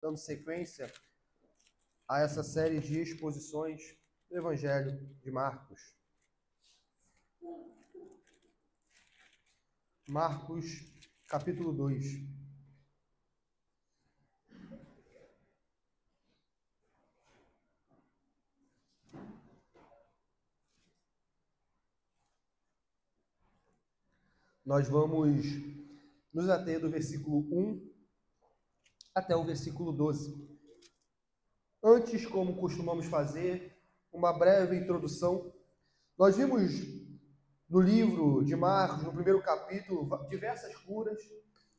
dando sequência a essa série de exposições do Evangelho de Marcos. Marcos, capítulo 2. Nós vamos nos ater do versículo 1 até o versículo 12. Antes, como costumamos fazer, uma breve introdução. Nós vimos no livro de Marcos, no primeiro capítulo, diversas curas.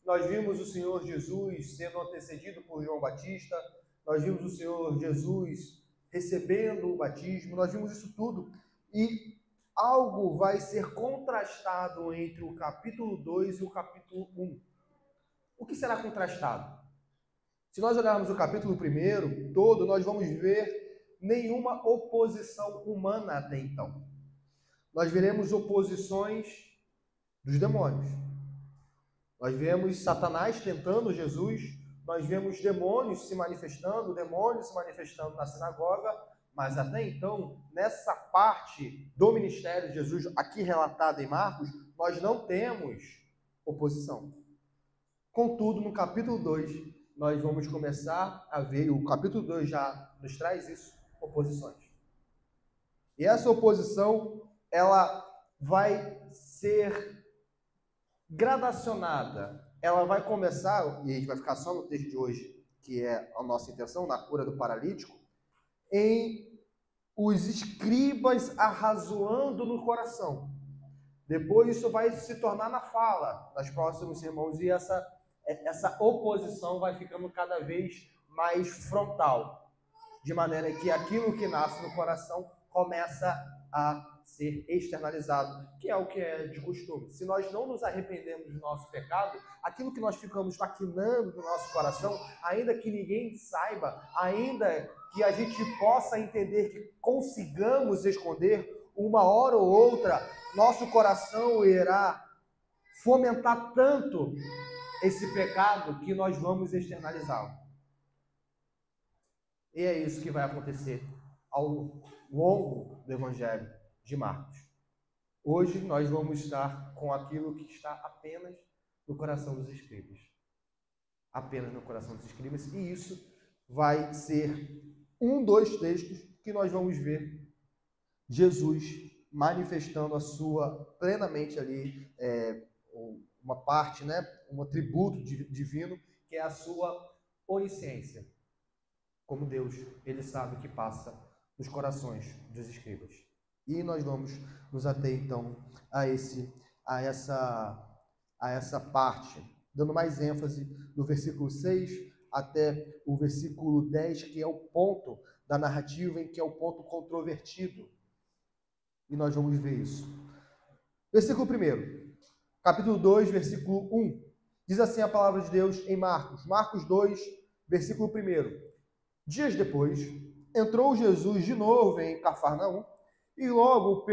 Nós vimos o Senhor Jesus sendo antecedido por João Batista. Nós vimos o Senhor Jesus recebendo o batismo. Nós vimos isso tudo. E algo vai ser contrastado entre o capítulo 2 e o capítulo 1. O que será contrastado? Se nós olharmos o capítulo 1 todo, nós vamos ver nenhuma oposição humana até então. Nós veremos oposições dos demônios. Nós vemos Satanás tentando Jesus, nós vemos demônios se manifestando na sinagoga, mas até então, nessa parte do ministério de Jesus, aqui relatada em Marcos, nós não temos oposição. Contudo, no capítulo 2, nós vamos começar a ver, o capítulo 2 já nos traz isso, oposições. E essa oposição, ela vai ser gradacionada. Ela vai começar, e a gente vai ficar só no texto de hoje, que é a nossa intenção, na cura do paralítico, em os escribas arrazoando no coração. Depois isso vai se tornar na fala, nos próximos sermões, e essa oposição vai ficando cada vez mais frontal, de maneira que aquilo que nasce no coração começa a ser externalizado, que é o que é de costume. Se nós não nos arrependemos do nosso pecado, aquilo que nós ficamos maquinando no nosso coração, ainda que ninguém saiba, ainda que a gente possa entender, que consigamos esconder, uma hora ou outra, nosso coração irá fomentar tanto esse pecado que nós vamos externalizá-lo. E é isso que vai acontecer ao longo do Evangelho de Marcos. Hoje nós vamos estar com aquilo que está apenas no coração dos escribas. Apenas no coração dos escribas. E isso vai ser um dos textos que nós vamos ver Jesus manifestando a sua plenamente ali, uma parte, um atributo divino, que é a sua onisciência. Como Deus, ele sabe o que passa nos corações dos escribas. E nós vamos nos ater então a essa parte, dando mais ênfase do versículo 6 até o versículo 10, que é o ponto da narrativa, em que é o ponto controvertido. E nós vamos ver isso. Versículo 1, capítulo 2, versículo 1. Diz assim a palavra de Deus em Marcos. Marcos 2, versículo 1. Dias depois, entrou Jesus de novo em Cafarnaum e logo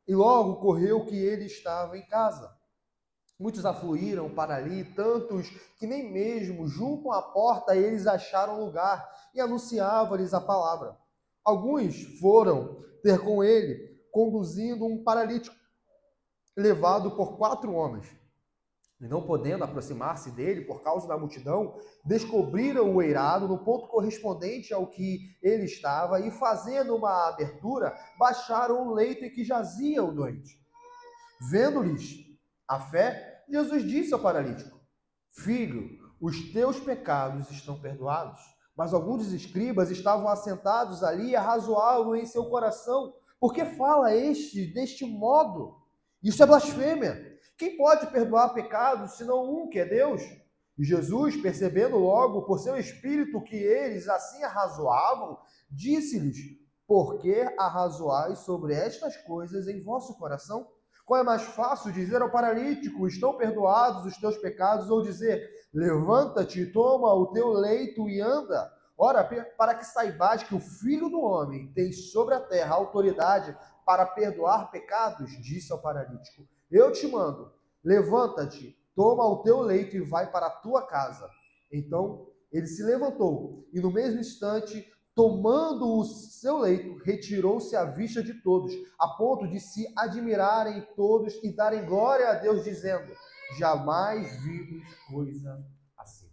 ocorreu que ele estava em casa. Muitos afluíram para ali, tantos que nem mesmo junto à porta eles acharam lugar, e anunciavam-lhes a palavra. Alguns foram ter com ele, conduzindo um paralítico, levado por 4 homens. E não podendo aproximar-se dele por causa da multidão, descobriram o eirado no ponto correspondente ao que ele estava e, fazendo uma abertura, baixaram o leito em que jazia o doente. Vendo-lhes a fé, Jesus disse ao paralítico: Filho, os teus pecados estão perdoados. Mas alguns dos escribas estavam assentados ali e arrazoavam em seu coração: por que fala este deste modo? Isso é blasfêmia. Quem pode perdoar pecados, senão um, que é Deus? E Jesus, percebendo logo por seu espírito que eles assim arrazoavam, disse-lhes: por que arrazoais sobre estas coisas em vosso coração? Qual é mais fácil, dizer ao paralítico: estão perdoados os teus pecados, ou dizer: levanta-te, toma o teu leito e anda? Ora, para que saibais que o Filho do Homem tem sobre a terra autoridade para perdoar pecados, disse ao paralítico: eu te mando, levanta-te, toma o teu leito e vai para a tua casa. Então Ele se levantou e, no mesmo instante, tomando o seu leito, retirou-se à vista de todos, a ponto de se admirarem todos e darem glória a Deus, dizendo: jamais vimos coisa assim.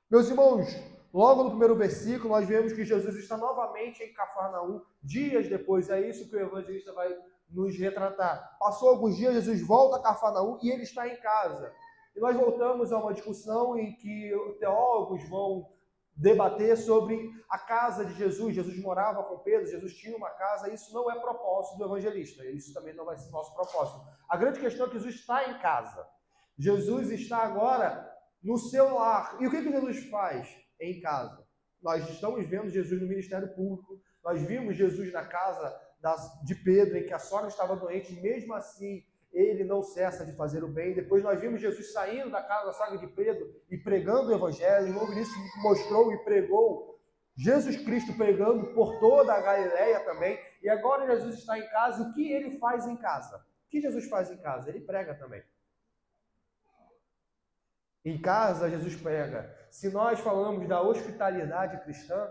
Meus irmãos, logo no primeiro versículo, nós vemos que Jesus está novamente em Cafarnaum, dias depois. É isso que o evangelista vai nos retratar. Passou alguns dias, Jesus volta a Cafarnaum e ele está em casa. E nós voltamos a uma discussão em que teólogos vão debater sobre a casa de Jesus. Jesus morava com Pedro, Jesus tinha uma casa. Isso não é propósito do evangelista. Isso também não vai ser nosso propósito. A grande questão é que Jesus está em casa. Jesus está agora no seu lar. E o que Jesus faz em casa? Nós estamos vendo Jesus no ministério público. Nós vimos Jesus na casa de Pedro, em que a sogra estava doente. Mesmo assim, ele não cessa de fazer o bem. Depois nós vimos Jesus saindo da casa da sogra de Pedro e pregando o evangelho. Em nome disso, mostrou e pregou Jesus Cristo, pregando por toda a Galileia também. E agora Jesus está em casa. O que ele faz em casa? O que Jesus faz em casa? Ele prega também. Em casa, Jesus prega. Se nós falamos da hospitalidade cristã,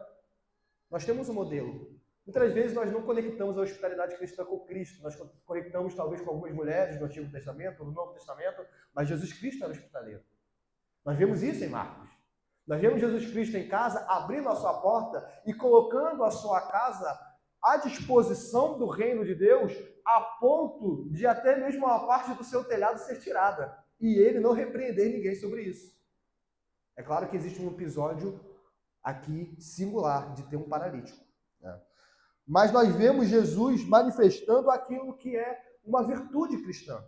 nós temos um modelo. Muitas vezes nós não conectamos a hospitalidade cristã com Cristo. Nós conectamos talvez com algumas mulheres do Antigo Testamento, do Novo Testamento, mas Jesus Cristo era hospitaleiro. Nós vemos isso em Marcos. Nós vemos Jesus Cristo em casa, abrindo a sua porta e colocando a sua casa à disposição do reino de Deus, a ponto de até mesmo uma parte do seu telhado ser tirada. E ele não repreender ninguém sobre isso. É claro que existe um episódio aqui singular de ter um paralítico, né? Mas nós vemos Jesus manifestando aquilo que é uma virtude cristã.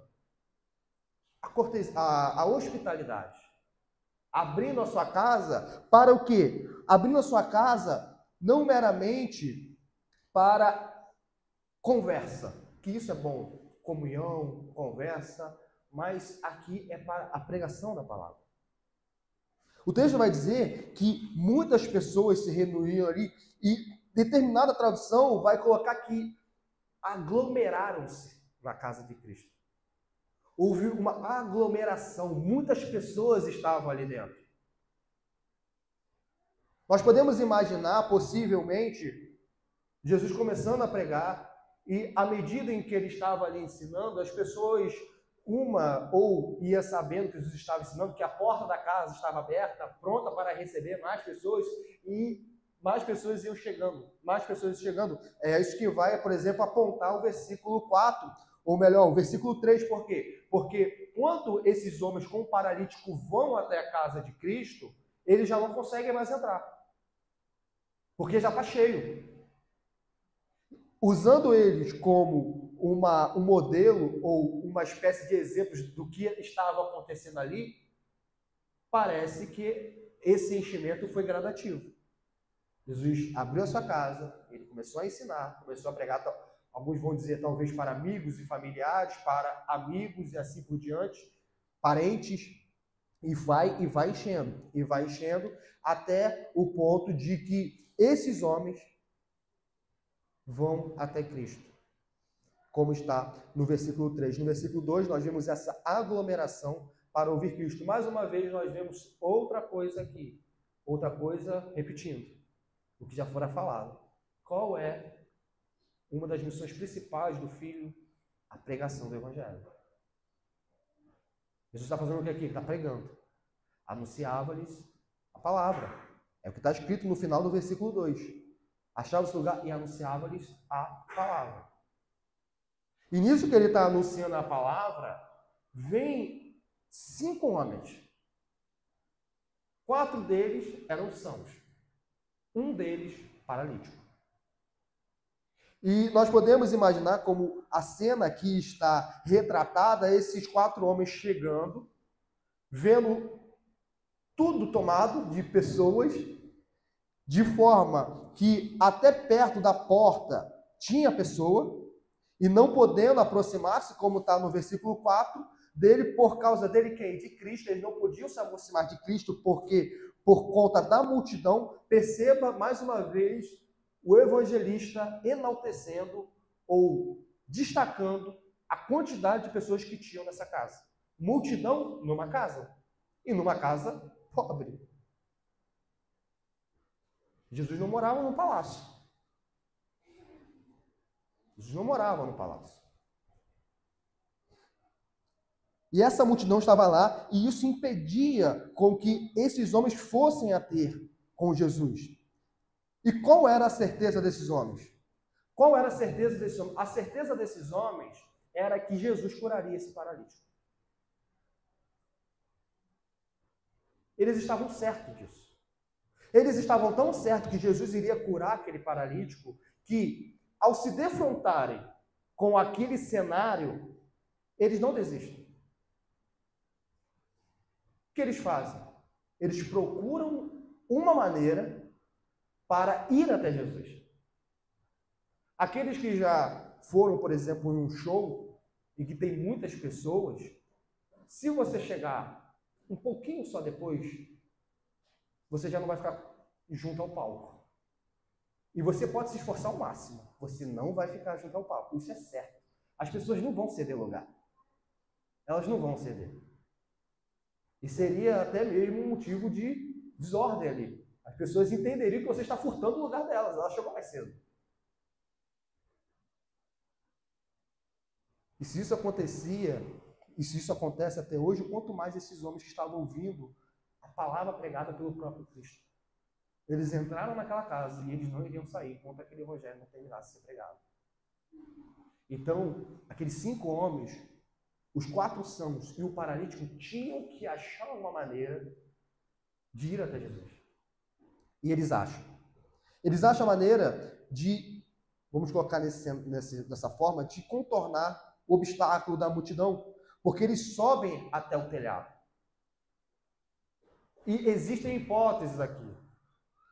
A hospitalidade. Abrindo a sua casa para o quê? Abrindo a sua casa não meramente para conversa, que isso é bom, comunhão, conversa, mas aqui é para a pregação da palavra. O texto vai dizer que muitas pessoas se reuniram ali e determinada tradução vai colocar que aglomeraram-se na casa de Cristo. Houve uma aglomeração, muitas pessoas estavam ali dentro. Nós podemos imaginar, possivelmente, Jesus começando a pregar e, à medida em que ele estava ali ensinando, as pessoas, uma ou ia sabendo que Jesus estava ensinando, que a porta da casa estava aberta, pronta para receber mais pessoas, e mais pessoas iam chegando, mais pessoas chegando. É isso que vai, por exemplo, apontar o versículo 4, ou melhor, o versículo 3, por quê? Porque quando esses homens com o paralítico vão até a casa de Cristo, eles já não conseguem mais entrar, porque já está cheio. Usando eles como um modelo ou uma espécie de exemplos do que estava acontecendo ali, parece que esse enchimento foi gradativo. Jesus abriu a sua casa, ele começou a ensinar, começou a pregar, alguns vão dizer talvez para amigos e familiares, para amigos e assim por diante, parentes, e vai enchendo, até o ponto de que esses homens vão até Cristo, como está no versículo 3. No versículo 2, nós vemos essa aglomeração para ouvir Cristo. Mais uma vez, nós vemos outra coisa aqui, outra coisa repetindo o que já fora falado. Qual é uma das missões principais do Filho? A pregação do Evangelho. Jesus está fazendo o que aqui? Ele está pregando. Anunciava-lhes a palavra. É o que está escrito no final do versículo 2. Achava-se lugar e anunciava-lhes a palavra. E nisso que ele está anunciando a palavra, vem 5 homens. 4 deles eram sãos. Um deles paralítico. E nós podemos imaginar como a cena aqui está retratada, esses 4 homens chegando, vendo tudo tomado de pessoas, de forma que até perto da porta tinha pessoa, e não podendo aproximar-se, como está no versículo 4, dele, por causa dele, quem? De Cristo, eles não podiam se aproximar de Cristo, porque por conta da multidão. Perceba mais uma vez o evangelista enaltecendo ou destacando a quantidade de pessoas que tinham nessa casa. Multidão numa casa, e numa casa pobre. Jesus não morava no palácio. Jesus não morava no palácio. E essa multidão estava lá, e isso impedia com que esses homens fossem a ter com Jesus. E qual era a certeza desses homens? Qual era a certeza desses homens? A certeza desses homens era que Jesus curaria esse paralítico. Eles estavam certos disso. Eles estavam tão certos que Jesus iria curar aquele paralítico, que, ao se defrontarem com aquele cenário, eles não desistem. O que eles fazem? Eles procuram uma maneira para ir até Jesus. Aqueles que já foram, por exemplo, em um show e que tem muitas pessoas, se você chegar um pouquinho só depois, você já não vai ficar junto ao palco. E você pode se esforçar ao máximo, você não vai ficar junto ao palco. Isso é certo. As pessoas não vão ceder lugar. Elas não vão ceder. E seria até mesmo um motivo de desordem ali. As pessoas entenderiam que você está furtando o lugar delas. Ela chegou mais cedo. E se isso acontecia, e se isso acontece até hoje, quanto mais esses homens que estavam ouvindo a palavra pregada pelo próprio Cristo. Eles entraram naquela casa e eles não iriam sair enquanto aquele evangelho não terminasse de ser pregado. Então, aqueles 5 homens, os 4 sãos e o paralítico tinham que achar uma maneira de ir até Jesus. E eles acham. Eles acham a maneira de, vamos colocar dessa forma, de contornar o obstáculo da multidão, porque eles sobem até o telhado. E existem hipóteses aqui.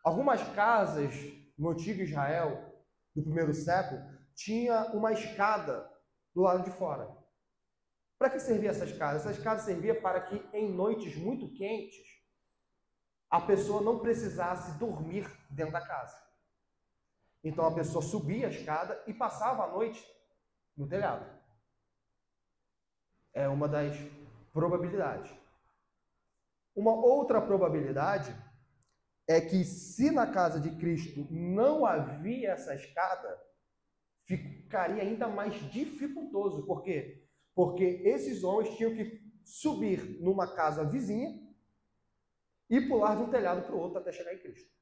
Algumas casas no antigo Israel, do primeiro século, tinha uma escada do lado de fora. Para que servia essa escada? Essa escada servia para que, em noites muito quentes, a pessoa não precisasse dormir dentro da casa. Então a pessoa subia a escada e passava a noite no telhado. É uma das probabilidades. Uma outra probabilidade é que, se na casa de Cristo não havia essa escada, ficaria ainda mais dificultoso. Por quê? Porque esses homens tinham que subir numa casa vizinha e pular de um telhado para o outro até chegar em Cristo.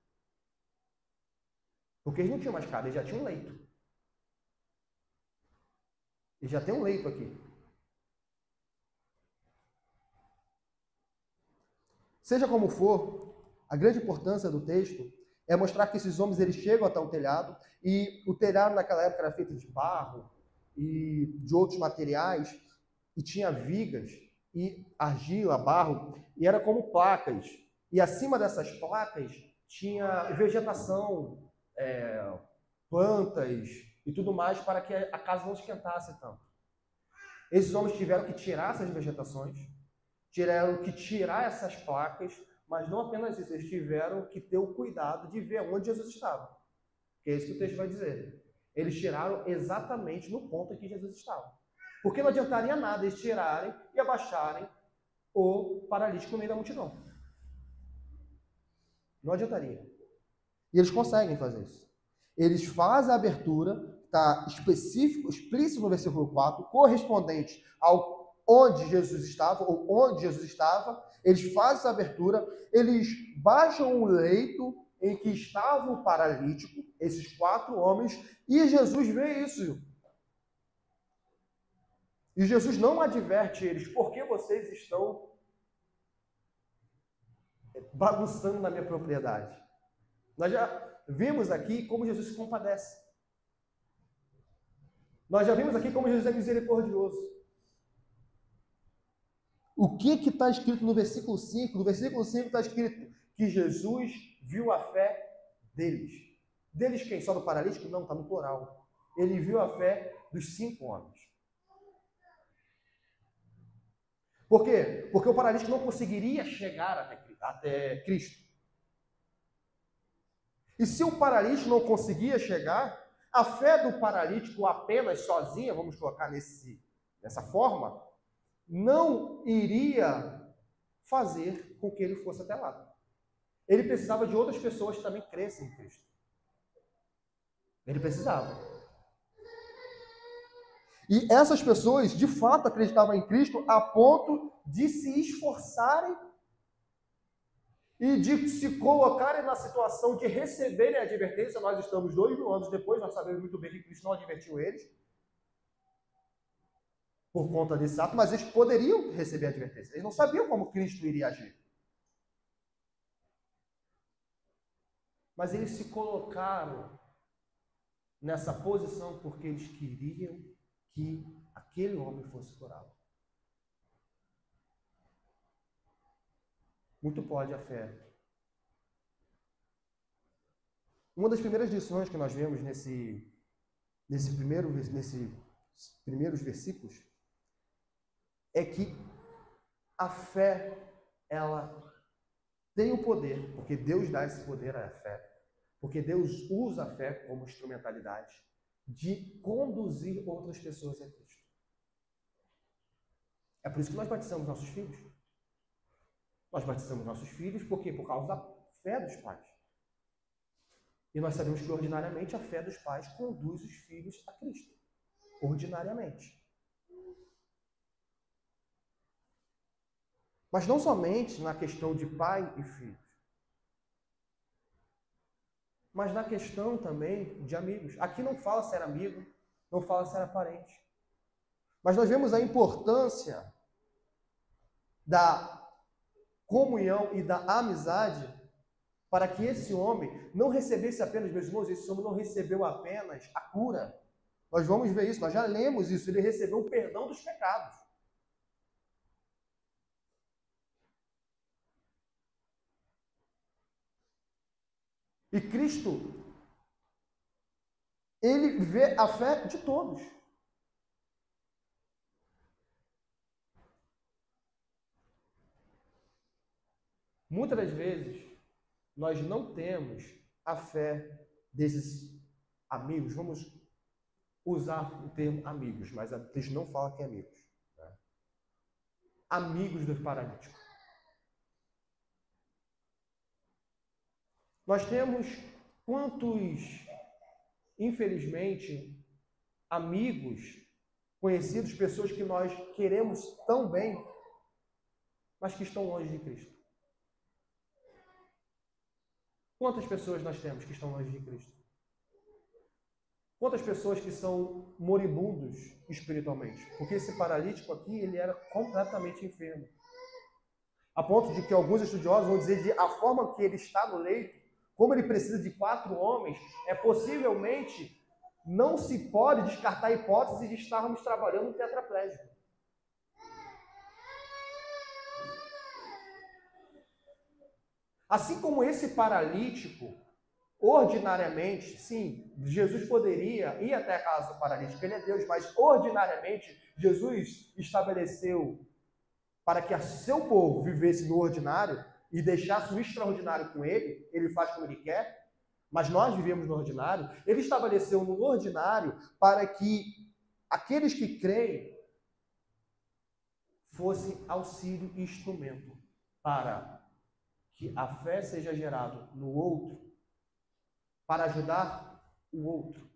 Porque eles não tinham mais escada, eles já tinham um leito. Eles já têm um leito aqui. Seja como for, a grande importância do texto é mostrar que esses homens eles chegam até o telhado, e o telhado naquela época era feito de barro e de outros materiais, e tinha vigas e argila, barro, e era como placas. E acima dessas placas tinha vegetação, plantas e tudo mais, para que a casa não esquentasse tanto. Esses homens tiveram que tirar essas vegetações, tiveram que tirar essas placas, mas não apenas isso, eles tiveram que ter o cuidado de ver onde Jesus estava. Que é isso que o texto vai dizer. Eles tiraram exatamente no ponto em que Jesus estava. Porque não adiantaria nada eles tirarem e abaixarem o paralítico no meio da multidão. Não adiantaria. E eles conseguem fazer isso. Eles fazem a abertura, está explícito no versículo 4, correspondente ao onde Jesus estava, ou onde Jesus estava. Eles fazem essa abertura, eles baixam o leito em que estava o paralítico, esses 4 homens, e Jesus vê isso. E Jesus não adverte eles: por que vocês estão bagunçando na minha propriedade? Nós já vimos aqui como Jesus se compadece. Nós já vimos aqui como Jesus é misericordioso. O que está escrito no versículo 5? No versículo 5 está escrito que Jesus viu a fé deles. Deles quem? Só do paralítico? Não, está no plural. Ele viu a fé dos 5 homens. Por quê? Porque o paralítico não conseguiria chegar até Cristo. E se o paralítico não conseguia chegar, a fé do paralítico apenas sozinha, vamos colocar dessa forma, não iria fazer com que ele fosse até lá. ele precisava de outras pessoas que também crescem em Cristo. Ele precisava. E essas pessoas, de fato, acreditavam em Cristo a ponto de se esforçarem e de se colocarem na situação de receberem a advertência. Nós estamos 2000 anos depois, nós sabemos muito bem que Cristo não advertiu eles por conta desse ato, mas eles poderiam receber a advertência. Eles não sabiam como Cristo iria agir. Mas eles se colocaram nessa posição porque eles queriam que aquele homem fosse curado. Muito pode a fé. Uma das primeiras lições que nós vemos nesses primeiros versículos é que a fé, ela tem o poder, porque Deus dá esse poder à fé, porque Deus usa a fé como instrumentalidade de conduzir outras pessoas a Cristo. É por isso que nós batizamos nossos filhos. Nós batizamos nossos filhos por quê? Por causa da fé dos pais. E nós sabemos que ordinariamente a fé dos pais conduz os filhos a Cristo. Ordinariamente. Mas não somente na questão de pai e filhos, mas na questão também de amigos. Aqui não fala se era amigo, não fala se era parente. Mas nós vemos a importância da comunhão e da amizade para que esse homem não recebesse apenas, meus irmãos, esse homem não recebeu apenas a cura. Nós vamos ver isso, nós já lemos isso, ele recebeu o perdão dos pecados. E Cristo, ele vê a fé de todos. Muitas das vezes, nós não temos a fé desses amigos. Vamos usar o termo amigos, mas a Cristo não fala que é amigos. Né? Amigos do paralítico. Nós temos quantos, infelizmente, amigos, conhecidos, pessoas que nós queremos tão bem, mas que estão longe de Cristo. Quantas pessoas nós temos que estão longe de Cristo? Quantas pessoas que são moribundos espiritualmente? Porque esse paralítico aqui, ele era completamente enfermo. A ponto de que alguns estudiosos vão dizer que a forma que ele está no leito, como ele precisa de 4 homens, possivelmente não se pode descartar a hipótese de estarmos trabalhando um tetraplégico. Assim como esse paralítico, ordinariamente, sim, Jesus poderia ir até a casa do paralítico, ele é Deus, mas ordinariamente Jesus estabeleceu para que seu povo vivesse no ordinário e deixasse o extraordinário com ele, ele faz como ele quer, mas nós vivemos no ordinário, ele estabeleceu no ordinário para que aqueles que creem fossem auxílio e instrumento para que a fé seja gerada no outro, para ajudar o outro.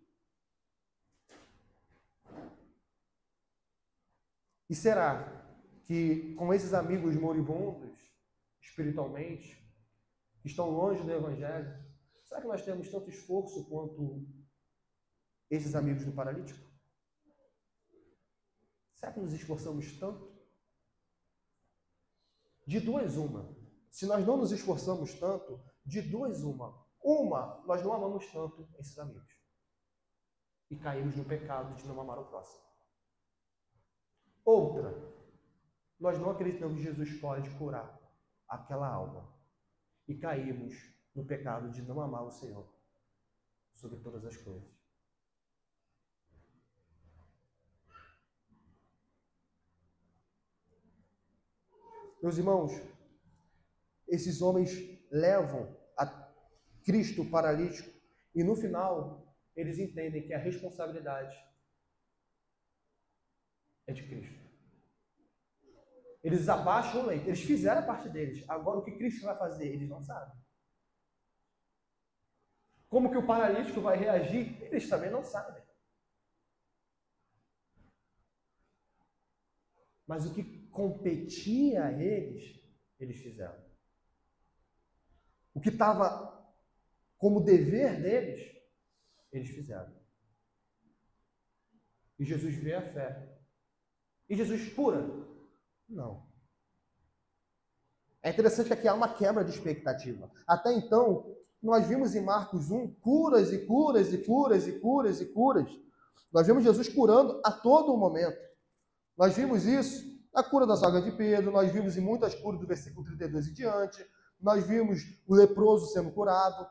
E será que com esses amigos moribundos, espiritualmente, que estão longe do Evangelho, será que nós temos tanto esforço quanto esses amigos do paralítico? Será que nos esforçamos tanto? De duas, uma. Se nós não nos esforçamos tanto, de duas, uma. Uma, nós não amamos tanto esses amigos. E caímos no pecado de não amar o próximo. Outra, nós não acreditamos que Jesus pode curar aquela alma. E caímos no pecado de não amar o Senhor sobre todas as coisas. Meus irmãos, esses homens levam a Cristo paralítico e no final eles entendem que a responsabilidade é de Cristo. Eles abaixam o leito, eles fizeram a parte deles. Agora o que Cristo vai fazer, eles não sabem. Como que o paralítico vai reagir? Eles também não sabem. Mas o que competia a eles, eles fizeram. O que estava como dever deles, eles fizeram. E Jesus vê a fé. E Jesus cura? Não. É interessante que aqui há uma quebra de expectativa. Até então, nós vimos em Marcos 1 curas e curas e curas e curas e curas. Nós vimos Jesus curando a todo momento. Nós vimos isso na cura da sogra de Pedro, nós vimos em muitas curas do versículo 32 e diante, nós vimos o leproso sendo curado,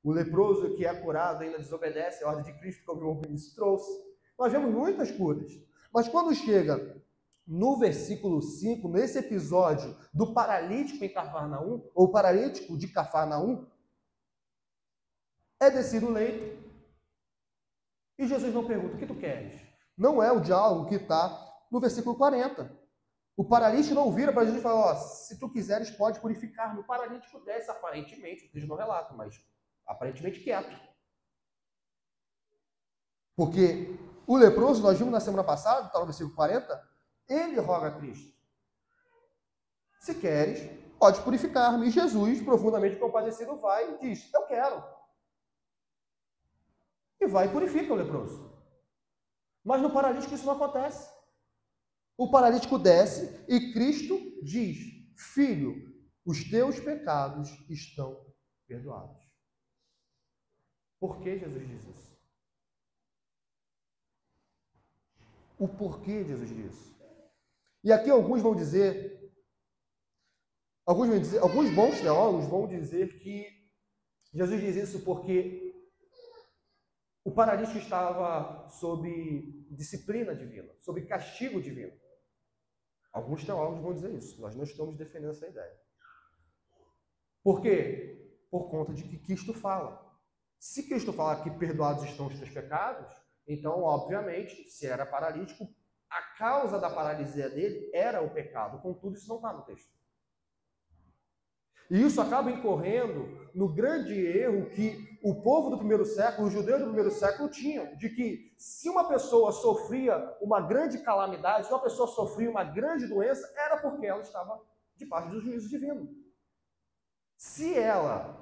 o leproso que é curado ainda desobedece a ordem de Cristo, como o Vinícius trouxe. Nós vemos muitas curas. Mas quando chega no versículo 5, nesse episódio do paralítico em Cafarnaum, ou paralítico de Cafarnaum, é descido o leito. E Jesus não pergunta, o que tu queres? Não é o diálogo que está no versículo 40. O paralítico não vira para Jesus e fala, se tu quiseres, pode purificar-me. O paralítico desce, aparentemente, o texto não relata, mas aparentemente quieto. Porque o leproso, nós vimos na semana passada, está no versículo 40, ele roga a Cristo. Se queres, pode purificar-me. E Jesus, profundamente compadecido, vai e diz, eu quero. E vai e purifica o leproso. Mas no paralítico isso não acontece. O paralítico desce e Cristo diz, filho, os teus pecados estão perdoados. Por que Jesus diz isso? O porquê Jesus diz isso? E aqui alguns bons teólogos vão dizer que Jesus diz isso porque o paralítico estava sob disciplina divina, sob castigo divino. Alguns teólogos vão dizer isso. Nós não estamos defendendo essa ideia. Por quê? Por conta de que Cristo fala. Se Cristo fala que perdoados estão os teus pecados, então, obviamente, se era paralítico, a causa da paralisia dele era o pecado. Contudo, isso não está no texto. E isso acaba incorrendo no grande erro que o povo do primeiro século, os judeus do primeiro século tinham, de que se uma pessoa sofria uma grande calamidade, se uma pessoa sofria uma grande doença, era porque ela estava debaixo do juízo divino. Se ela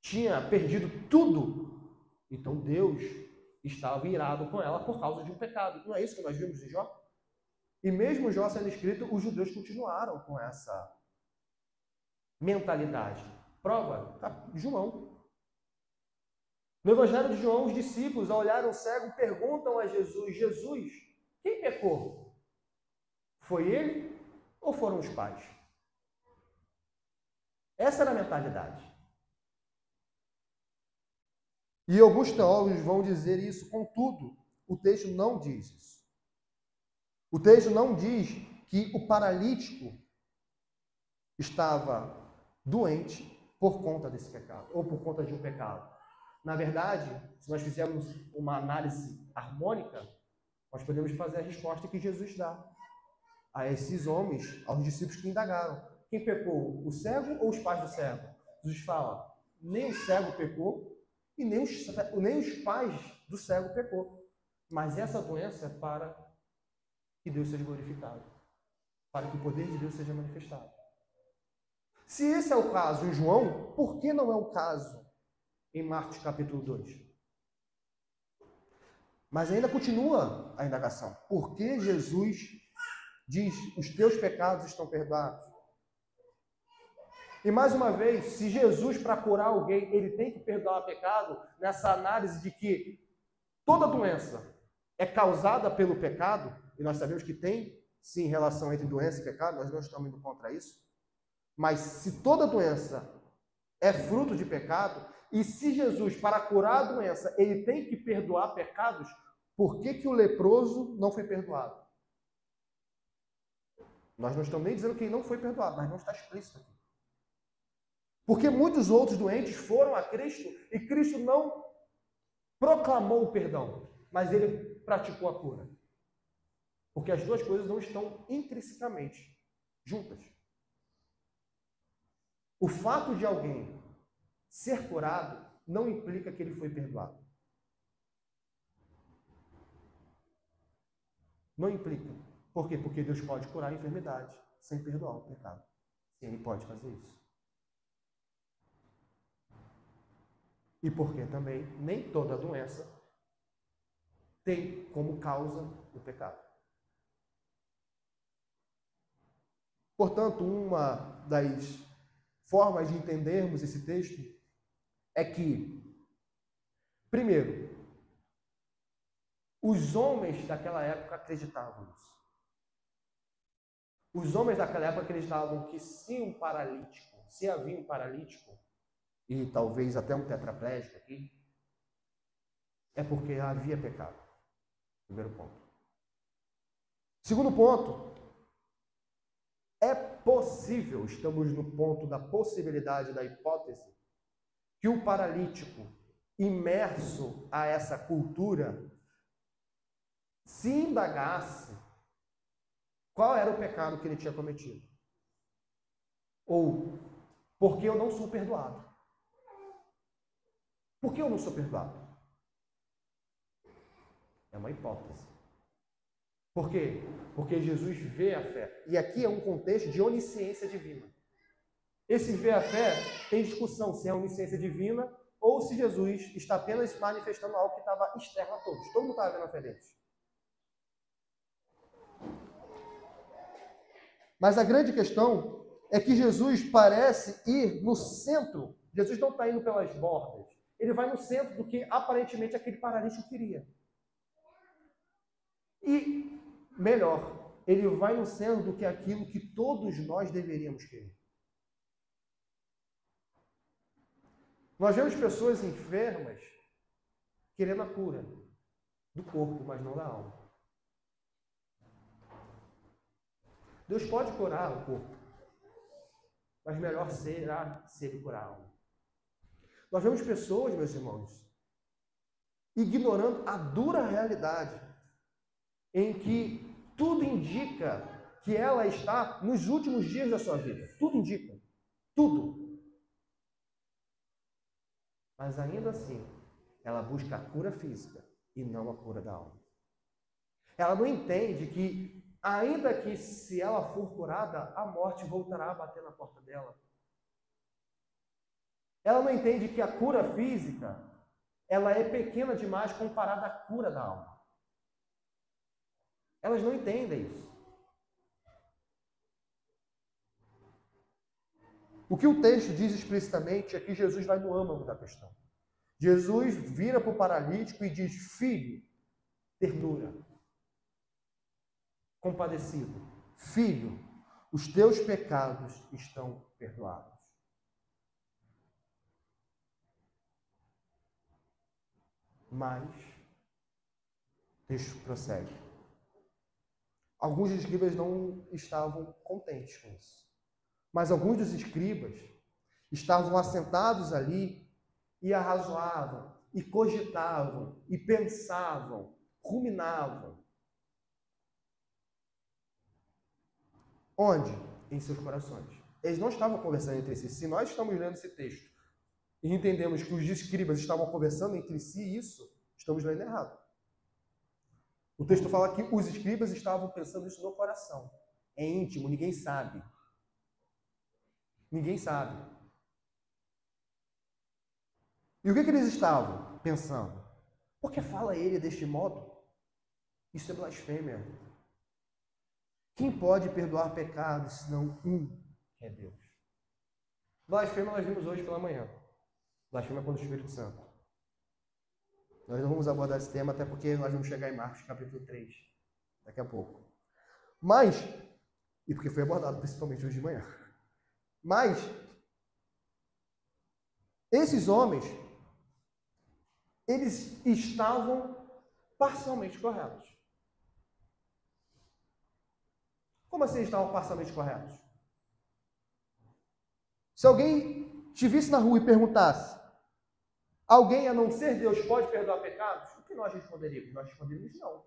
tinha perdido tudo, então Deus estava irado com ela por causa de um pecado. Não é isso que nós vimos em Jó? E mesmo Jó sendo escrito, os judeus continuaram com essa mentalidade. Prova, tá, João. No Evangelho de João, os discípulos, ao olhar o cego, perguntam a Jesus, Jesus, quem pecou? Foi ele ou foram os pais? Essa era a mentalidade. E alguns teólogos vão dizer isso, contudo, o texto não diz isso. O texto não diz que o paralítico estava doente por conta desse pecado, ou por conta de um pecado. Na verdade, se nós fizermos uma análise harmônica, nós podemos fazer a resposta que Jesus dá a esses homens, aos discípulos que indagaram. Quem pecou, o cego ou os pais do cego? Jesus fala, nem o cego pecou e nem os pais do cego pecou. Mas essa doença é para que Deus seja glorificado, para que o poder de Deus seja manifestado. Se esse é o caso em João, por que não é o caso em Marcos capítulo 2? Mas ainda continua a indagação. Por que Jesus diz, os teus pecados estão perdoados? E mais uma vez, se Jesus, para curar alguém, ele tem que perdoar pecado, nessa análise de que toda doença é causada pelo pecado, e nós sabemos que tem, sim, relação entre doença e pecado, nós não estamos indo contra isso, mas se toda doença é fruto de pecado, e se Jesus, para curar a doença, ele tem que perdoar pecados, por que o leproso não foi perdoado? Nós não estamos nem dizendo que ele não foi perdoado, mas não está explícito aqui. Porque muitos outros doentes foram a Cristo e Cristo não proclamou o perdão, mas ele praticou a cura. Porque as duas coisas não estão intrinsecamente juntas. O fato de alguém ser curado não implica que ele foi perdoado. Não implica. Por quê? Porque Deus pode curar a enfermidade sem perdoar o pecado. E ele pode fazer isso. E porque também nem toda doença tem como causa o pecado. Portanto, uma das formas de entendermos esse texto é que, primeiro, os homens daquela época acreditavam nisso. Os homens daquela época acreditavam que se havia um paralítico, e talvez até um tetraplégico aqui, é porque havia pecado. Primeiro ponto. Segundo ponto, é possível, estamos no ponto da possibilidade, da hipótese, que o paralítico, imerso a essa cultura, se indagasse qual era o pecado que ele tinha cometido. Ou, por que eu não sou perdoado? Por que eu não sou perdoado? É uma hipótese. Por quê? Porque Jesus vê a fé. E aqui é um contexto de onisciência divina. Esse ver a fé tem discussão se é onisciência divina ou se Jesus está apenas manifestando algo que estava externo a todos. Todo mundo estava vendo a fé deles. Mas a grande questão é que Jesus parece ir no centro. Jesus não está indo pelas bordas. Ele vai no centro do que aparentemente aquele paralítico queria. E, melhor, ele vai no centro do que aquilo que todos nós deveríamos querer. Nós vemos pessoas enfermas querendo a cura do corpo, mas não da alma. Deus pode curar o corpo, mas melhor será se ele curar a alma. Nós vemos pessoas, meus irmãos, ignorando a dura realidade em que tudo indica que ela está nos últimos dias da sua vida. Tudo indica. Tudo. Mas ainda assim, ela busca a cura física e não a cura da alma. Ela não entende que, ainda que se ela for curada, a morte voltará a bater na porta dela. Ela não entende que a cura física, ela é pequena demais comparada à cura da alma. Elas não entendem isso. O que o texto diz explicitamente é que Jesus vai no âmago da questão. Jesus vira para o paralítico e diz: filho, ternura, compadecido, filho, os teus pecados estão perdoados. Mas, o texto prossegue. Alguns escribas não estavam contentes com isso. Mas alguns dos escribas estavam assentados ali e arrazoavam, e cogitavam, e pensavam, ruminavam. Onde? Em seus corações. Eles não estavam conversando entre si. Se nós estamos lendo esse texto e entendemos que os escribas estavam conversando entre si, isso, estamos lendo errado. O texto fala que os escribas estavam pensando isso no coração. É íntimo, ninguém sabe. Ninguém sabe. E o que eles estavam pensando? Por que fala ele deste modo? Isso é blasfêmia. Quem pode perdoar pecados senão um, que é Deus? Blasfêmia nós vimos hoje pela manhã. Blasfêmia contra o Espírito Santo. Nós não vamos abordar esse tema, até porque nós vamos chegar em Marcos capítulo 3, daqui a pouco. Mas, e porque foi abordado principalmente hoje de manhã, mas, esses homens, eles estavam parcialmente corretos. Como assim estavam parcialmente corretos? Se alguém te visse na rua e perguntasse: alguém a não ser Deus pode perdoar pecados? O que nós responderíamos? Nós responderíamos não.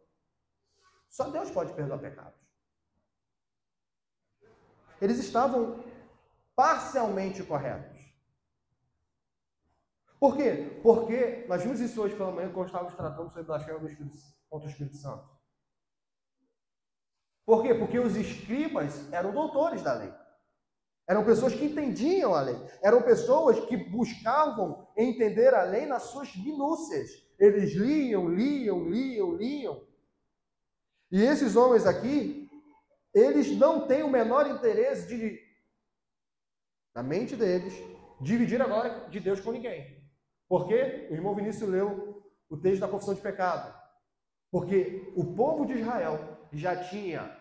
Só Deus pode perdoar pecados. Eles estavam parcialmente corretos. Por quê? Porque nós vimos isso hoje pela manhã quando estávamos tratando sobre blasfêmia contra o Espírito Santo. Por quê? Porque os escribas eram doutores da lei. Eram pessoas que entendiam a lei. Eram pessoas que buscavam entender a lei nas suas minúcias. Eles liam. E esses homens aqui, eles não têm o menor interesse de, na mente deles, dividir a glória de Deus com ninguém. Por quê? O irmão Vinícius leu o texto da confissão de pecado. Porque o povo de Israel já tinha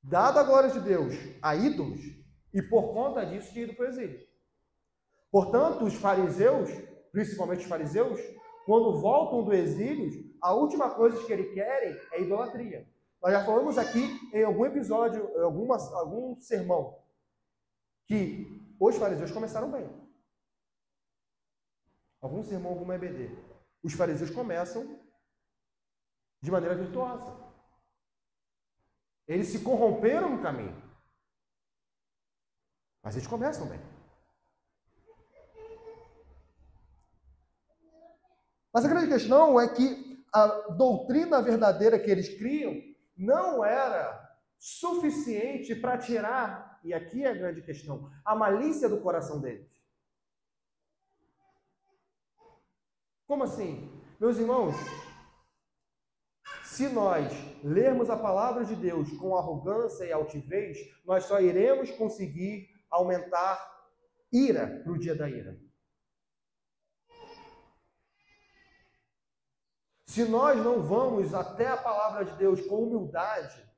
dado a glória de Deus a ídolos e por conta disso tinha ido para o exílio. Portanto, os fariseus, principalmente os fariseus, quando voltam do exílio, a última coisa que eles querem é idolatria. Nós já falamos aqui em algum episódio, em algum sermão, que os fariseus começaram bem. Algum sermão, alguma EBD. Os fariseus começam de maneira virtuosa. Eles se corromperam no caminho. Mas eles começam bem. Mas a grande questão é que a doutrina verdadeira que eles criam não era suficiente para tirar, e aqui é a grande questão, a malícia do coração deles. Como assim? Meus irmãos, se nós lermos a palavra de Deus com arrogância e altivez, nós só iremos conseguir aumentar ira para o dia da ira. Se nós não vamos até a palavra de Deus com humildade,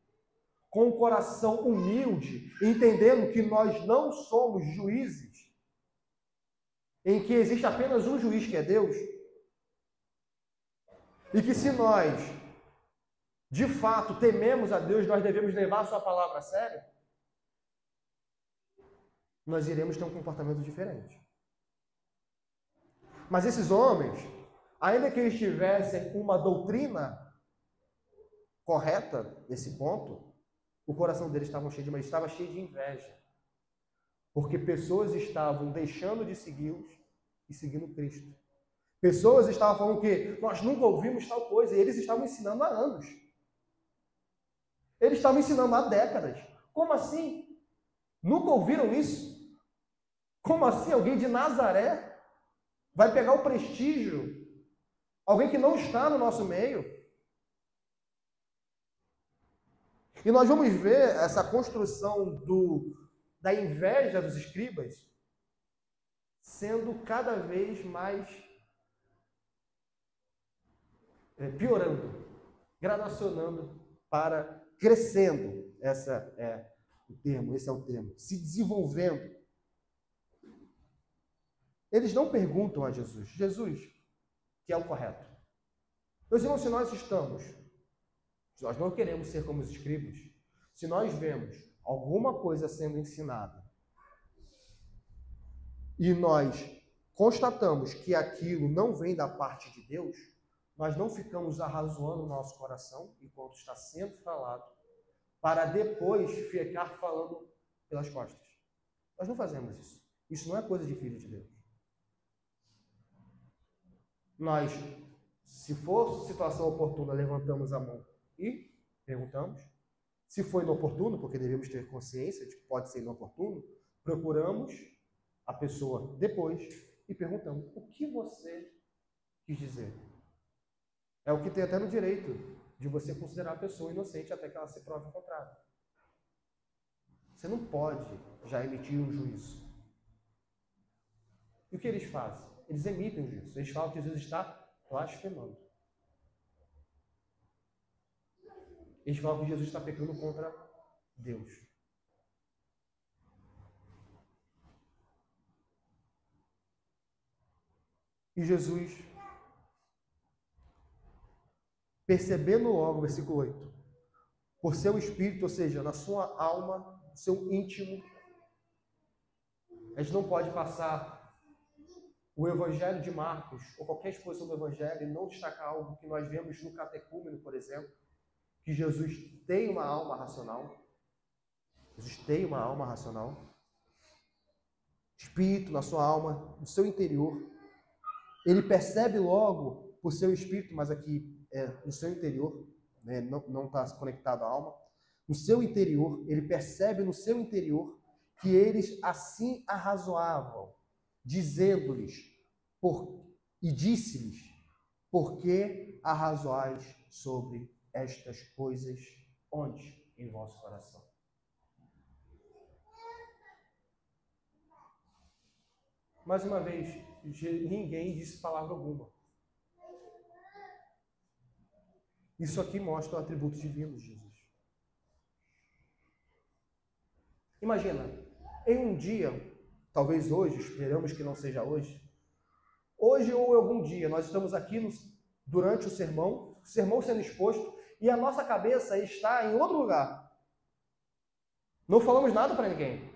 com um coração humilde, entendendo que nós não somos juízes, em que existe apenas um juiz que é Deus, e que se nós, de fato, tememos a Deus, nós devemos levar a sua palavra a sério, nós iremos ter um comportamento diferente. Mas esses homens, ainda que eles tivessem uma doutrina correta nesse ponto, o coração deles estava cheio de inveja. Porque pessoas estavam deixando de segui-los e seguindo Cristo. Pessoas estavam falando que nós nunca ouvimos tal coisa, e eles estavam ensinando há anos. Eles estavam ensinando há décadas. Como assim? Nunca ouviram isso? Como assim alguém de Nazaré vai pegar o prestígio? Alguém que não está no nosso meio? E nós vamos ver essa construção da inveja dos escribas sendo cada vez mais piorando, gradacionando para crescendo. Esse é o termo, se desenvolvendo. Eles não perguntam a Jesus, que é o correto. Meus irmãos, se nós não queremos ser como os escribas, se nós vemos alguma coisa sendo ensinada e nós constatamos que aquilo não vem da parte de Deus, nós não ficamos arrazoando o nosso coração enquanto está sendo falado, para depois ficar falando pelas costas. Nós não fazemos isso. Isso não é coisa de filho de Deus. Nós, se for situação oportuna, levantamos a mão e perguntamos. Se foi inoportuno, porque devemos ter consciência de que pode ser inoportuno, procuramos a pessoa depois e perguntamos: o que você quis dizer? É o que tem até no direito de você considerar a pessoa inocente até que ela se prove o contrário. Você não pode já emitir um juízo. E o que eles fazem? Eles emitem um juízo. Eles falam que Jesus está blasfemando. Eles falam que Jesus está pecando contra Deus. E Jesus, percebendo logo, versículo 8, por seu espírito, ou seja, na sua alma, seu íntimo, a gente não pode passar o Evangelho de Marcos, ou qualquer exposição do Evangelho, e não destacar algo que nós vemos no catecúmeno, por exemplo, que Jesus tem uma alma racional. Jesus tem uma alma racional. Espírito na sua alma, no seu interior. ele percebe logo por seu espírito, mas aqui é no seu interior, né? Não está conectado à alma. No seu interior, ele percebe no seu interior que eles assim arrazoavam, dizendo-lhes, e disse-lhes, por que arrazoais sobre estas coisas? Onde? Em vosso coração. Mais uma vez, ninguém disse palavra alguma. Isso aqui mostra o atributo divino de Jesus. Imagina, em um dia, talvez hoje, esperamos que não seja hoje ou em algum dia, nós estamos aqui durante o sermão sendo exposto, e a nossa cabeça está em outro lugar. Não falamos nada para ninguém.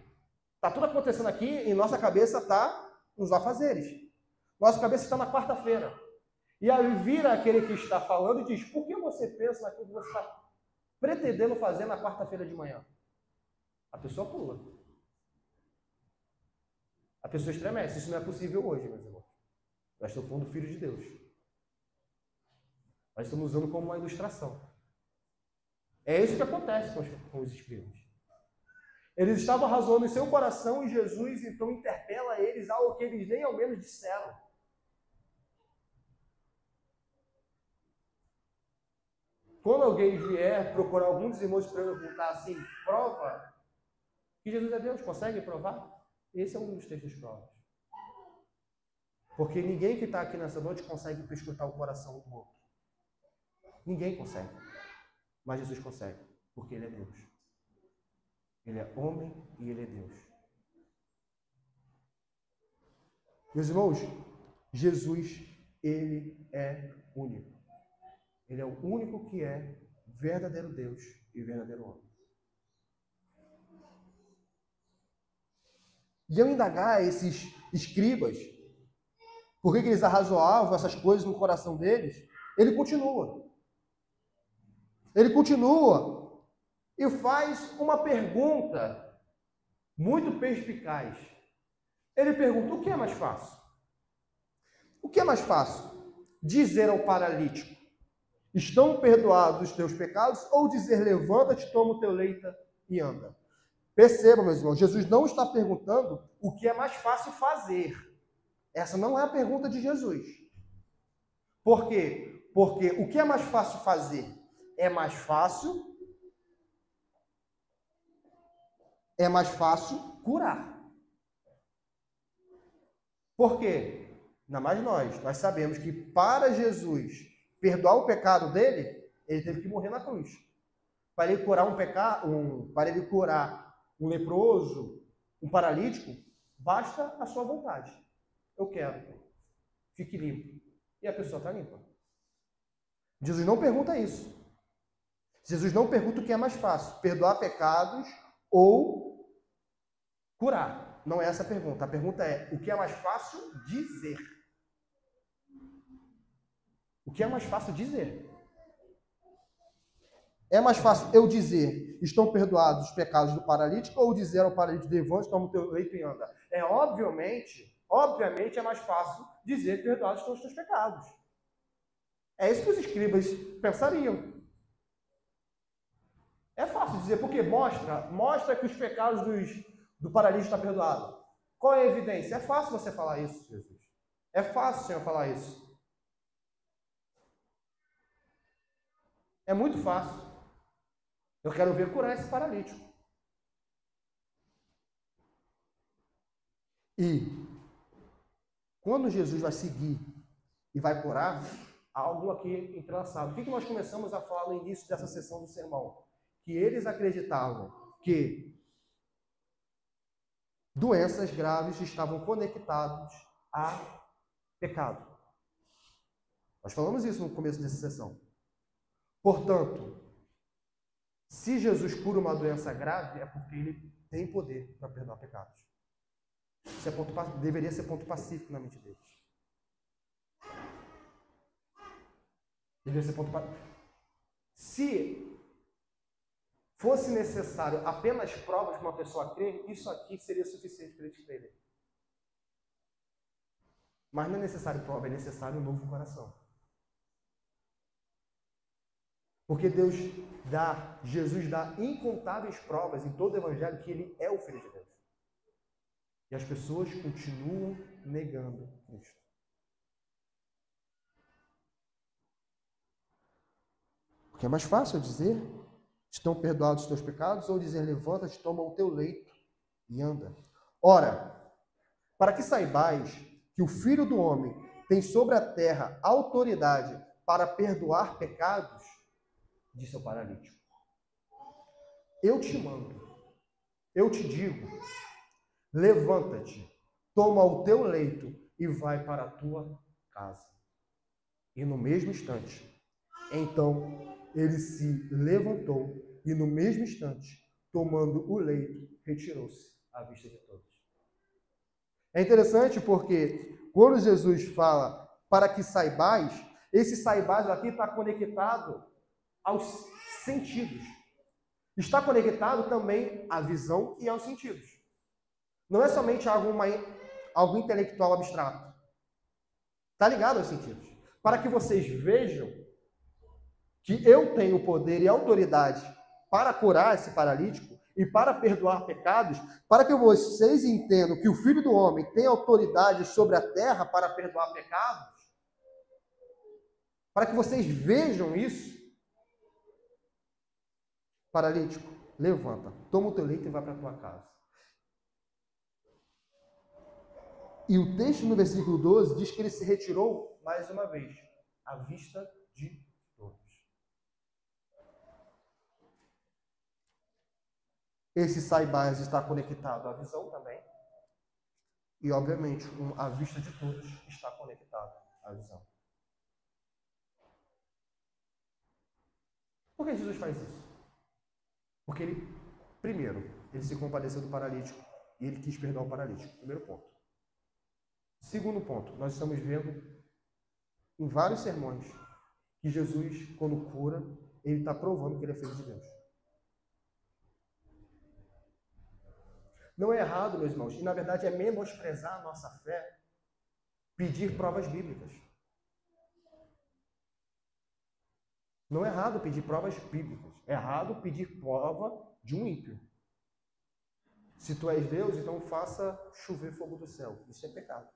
Está tudo acontecendo aqui e nossa cabeça está nos afazeres. Nossa cabeça está na quarta-feira. E aí vira aquele que está falando e diz, por que você pensa naquilo que você está pretendendo fazer na quarta-feira de manhã? A pessoa pula. A pessoa estremece. Isso não é possível hoje, meus irmãos. Nós estamos falando do Filho de Deus. Nós estamos usando como uma ilustração. É isso que acontece com os escribas. Eles estavam razoando em seu coração e Jesus então interpela eles algo que eles nem ao menos disseram. Quando alguém vier procurar algum dos irmãos para perguntar assim, prova que Jesus é Deus, consegue provar? Esse é um dos textos provas. Porque ninguém que está aqui nessa noite consegue perscrutar o coração do outro. Ninguém consegue. Mas Jesus consegue, porque Ele é Deus. Ele é homem e Ele é Deus. Meus irmãos, Jesus, Ele é único. Ele é o único que é verdadeiro Deus e verdadeiro homem. E ao indagar esses escribas, por que eles arrazoavam essas coisas no coração deles, ele continua. Ele continua e faz uma pergunta muito perspicaz. Ele pergunta, o que é mais fácil? O que é mais fácil? Dizer ao paralítico, estão perdoados os teus pecados, ou dizer, levanta-te, toma o teu leito e anda? Percebam, meus irmãos, Jesus não está perguntando o que é mais fácil fazer. Essa não é a pergunta de Jesus. Por quê? Porque o que é mais fácil fazer? É mais fácil curar. Por quê? Ainda mais nós sabemos que para Jesus perdoar o pecado dele, ele teve que morrer na cruz. Para ele curar um leproso, um paralítico, basta a sua vontade. Eu quero. Fique limpo. E a pessoa está limpa. Jesus não pergunta isso. Jesus não pergunta o que é mais fácil, perdoar pecados ou curar. Não é essa a pergunta. A pergunta é, o que é mais fácil dizer? O que é mais fácil dizer? É mais fácil eu dizer, estão perdoados os pecados do paralítico, ou dizer ao paralítico, levante, toma o teu leito e anda? Obviamente é mais fácil dizer, perdoados estão os teus pecados. É isso que os escribas pensariam. É fácil dizer, porque mostra que os pecados do paralítico estão perdoados. Qual é a evidência? É fácil você falar isso, Jesus. É fácil o Senhor falar isso. É muito fácil. Eu quero ver curar esse paralítico. E quando Jesus vai seguir e vai curar, há algo aqui entrelaçado. O que nós começamos a falar no início dessa sessão do sermão? Que eles acreditavam que doenças graves estavam conectadas a pecado. Nós falamos isso no começo dessa sessão. Portanto, se Jesus cura uma doença grave, é porque ele tem poder para perdoar pecados. Isso deveria ser ponto pacífico na mente deles. Deveria ser ponto pacífico. Se fosse necessário apenas provas para uma pessoa crer, isso aqui seria suficiente para eles crerem. Mas não é necessário prova, é necessário um novo coração. Porque Jesus dá incontáveis provas em todo o Evangelho que ele é o Filho de Deus. E as pessoas continuam negando Cristo. Porque é mais fácil dizer, estão perdoados os teus pecados, ou dizer, levanta-te, toma o teu leito e anda. Ora, para que saibais que o Filho do Homem tem sobre a terra autoridade para perdoar pecados, disse ao paralítico, eu te mando, eu te digo, levanta-te, toma o teu leito e vai para a tua casa. E no mesmo instante, então, ele se levantou e no mesmo instante, tomando o leito, retirou-se à vista de todos. É interessante porque quando Jesus fala para que saibais, esse saibais aqui está conectado aos sentidos. Está conectado também à visão e aos sentidos. Não é somente algo intelectual abstrato. Está ligado aos sentidos. Para que vocês vejam que eu tenho poder e autoridade para curar esse paralítico e para perdoar pecados, para que vocês entendam que o Filho do Homem tem autoridade sobre a terra para perdoar pecados, para que vocês vejam isso, paralítico, levanta, toma o teu leito e vai para a tua casa. E o texto no versículo 12 diz que ele se retirou mais uma vez, à vista de todos. Esse saibais está conectado à visão também. E, obviamente, a vista de todos está conectada à visão. Por que Jesus faz isso? Porque primeiro, ele se compadeceu do paralítico e ele quis perdoar o paralítico. Primeiro ponto. Segundo ponto, nós estamos vendo em vários sermões que Jesus, quando cura, ele está provando que ele é filho de Deus. Não é errado, meus irmãos, e na verdade é menosprezar a nossa fé pedir provas bíblicas. Não é errado pedir provas bíblicas. É errado pedir prova de um ímpio. Se tu és Deus, então faça chover fogo do céu. Isso é pecado.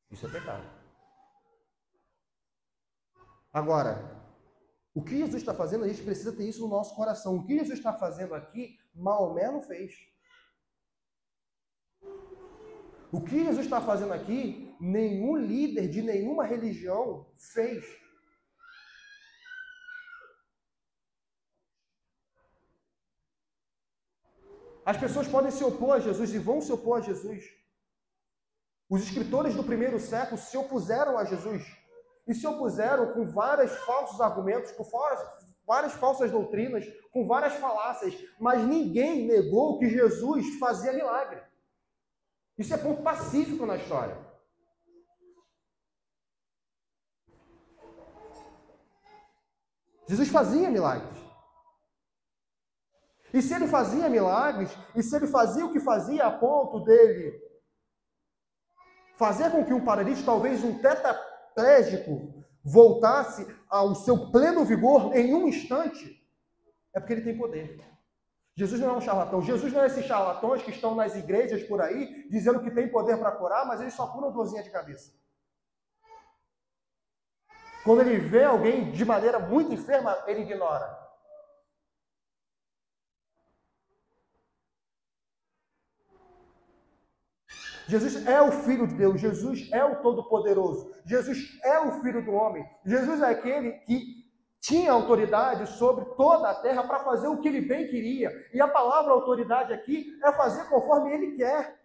Isso é pecado. Agora, o que Jesus está fazendo, a gente precisa ter isso no nosso coração. O que Jesus está fazendo aqui, Maomé não fez. O que Jesus está fazendo aqui, nenhum líder de nenhuma religião fez. As pessoas podem se opor a Jesus e vão se opor a Jesus. Os escritores do primeiro século se opuseram a Jesus. E se opuseram com vários falsos argumentos, com várias falsas doutrinas, com várias falácias. Mas ninguém negou que Jesus fazia milagre. Isso é ponto pacífico na história. Jesus fazia milagres. E se ele fazia milagres, e se ele fazia o que fazia a ponto dele fazer com que um paralítico, talvez um tetraplégico, voltasse ao seu pleno vigor em um instante, é porque ele tem poder. Jesus não é um charlatão. Jesus não é esses charlatões que estão nas igrejas por aí, dizendo que tem poder para curar, mas eles só curam dorzinha de cabeça. Quando ele vê alguém de maneira muito enferma, ele ignora. Jesus é o Filho de Deus, Jesus é o Todo-Poderoso, Jesus é o Filho do Homem, Jesus é aquele que tinha autoridade sobre toda a terra para fazer o que ele bem queria. E a palavra autoridade aqui é fazer conforme ele quer.